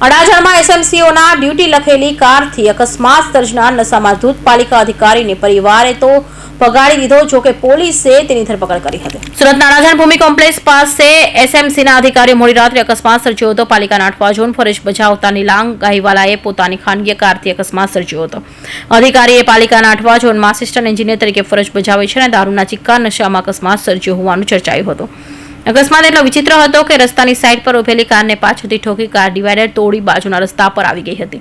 અડાજણમાં એસએમસીઓના duty લખેલી કારથી અકસ્માત સર્જનાર નશામાં ધૂત પાલિકા અધિકારીને પરિવારે તો ભગાડી દીધો, જોકે પોલીસે તેની ધરપકડ કરી હતી. સુરતના અડાજણ ભૂમિ કોમ્પ્લેક્સ પાસે એસએમસીના અધિકારીઓ મોડી રાત્રે અકસ્માત સર્જ્યો હતો. પાલિકાના 8વા ઝોન ફરજ બજાવતા નિલાંગ ગાહીવાલાએ પોતાની ખાનગી કારથી અકસ્માત સર્જ્યો હતો. અધિકારીએ પાલિકાના 8વા ઝોનમાં આસિસ્ટન્ટ એન્જિનિયર તરીકે ફરજ બજાવે છે અને દારૂના ચિક્કાર નશામાં અકસ્માત સર્જ્યો હોવાનું ચર્ચાયું હતું. અકસ્માત એટલો વિચિત્ર હતો કે રસ્તાની સાઈડ પર ઉભેલી કારને પાછળથી ઠોકી કાર ડિવાઈડર તોડી બાજુના રસ્તા પર આવી ગઈ હતી.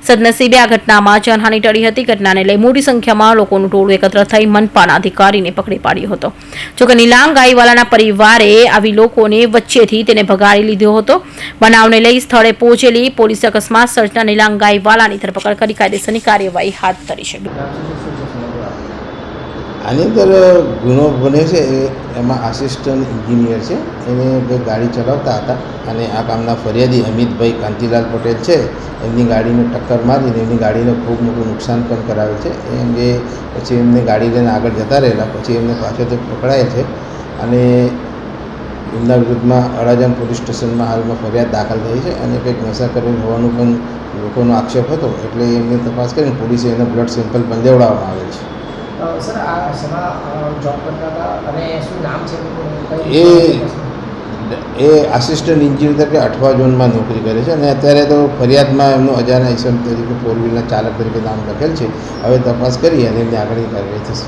સદનસીબે આ ઘટનામાં જાનહાનિ ટળી હતી. ઘટનાને લઈ મોટી સંખ્યામાં લોકોનું ટોળું એકત્ર થઈ મનપાના અધિકારીને પકડી પાડ્યો હતો. જોકે નિલાંગ ગાહીવાલાના પરિવારે આવી લોકોને વચ્ચેથી તેને ભગાડી લીધો હતો. બનાવને લઈ સ્થળે પહોંચેલી પોલીસે અકસ્માત સર્જનાર નિલાંગ ગાહીવાલાની ધરપકડ કરી કાયદેસરની કાર્યવાહી હાથ ધરી છે. આની અંદર ગુનો બને છે એમાં આસિસ્ટન્ટ એન્જિનિયર છે, એને ગાડી ચલાવતા હતા અને આ કામના ફરિયાદી અમિતભાઈ કાંતિલાલ પટેલ છે, એમની ગાડીને ટક્કર મારીને એમની ગાડીને ખૂબ મોટું નુકસાન પણ કરાવે છે. એ અંગે પછી એમને ગાડી લઈને આગળ જતા રહેલા, પછી એમને પાછળથી પકડાય છે અને એમના વિરુદ્ધમાં અડાજણ પોલીસ સ્ટેશનમાં હાલમાં ફરિયાદ દાખલ થઈ છે અને કંઈક નશા કરેલ હોવાનું પણ લોકોનો આક્ષેપ હતો, એટલે એમની તપાસ કરીને પોલીસે એનો બ્લડ સેમ્પલ પણ લેવડાવવામાં આવેલ છે. સર, આ શેમાં જોબ કરતા હતા અને શું નામ છે? એ આસિસ્ટન્ટ એન્જિનિયર તરીકે 8વા ઝોનમાં નોકરી કરે છે અને અત્યારે તો ફરિયાદમાં એમનું અજાણા ઇસમ તરીકે 4 વ્હીલના ચાલક તરીકે નામ લખેલ છે. હવે તપાસ કરી અને એમની આગળની કાર્યવાહી થશે.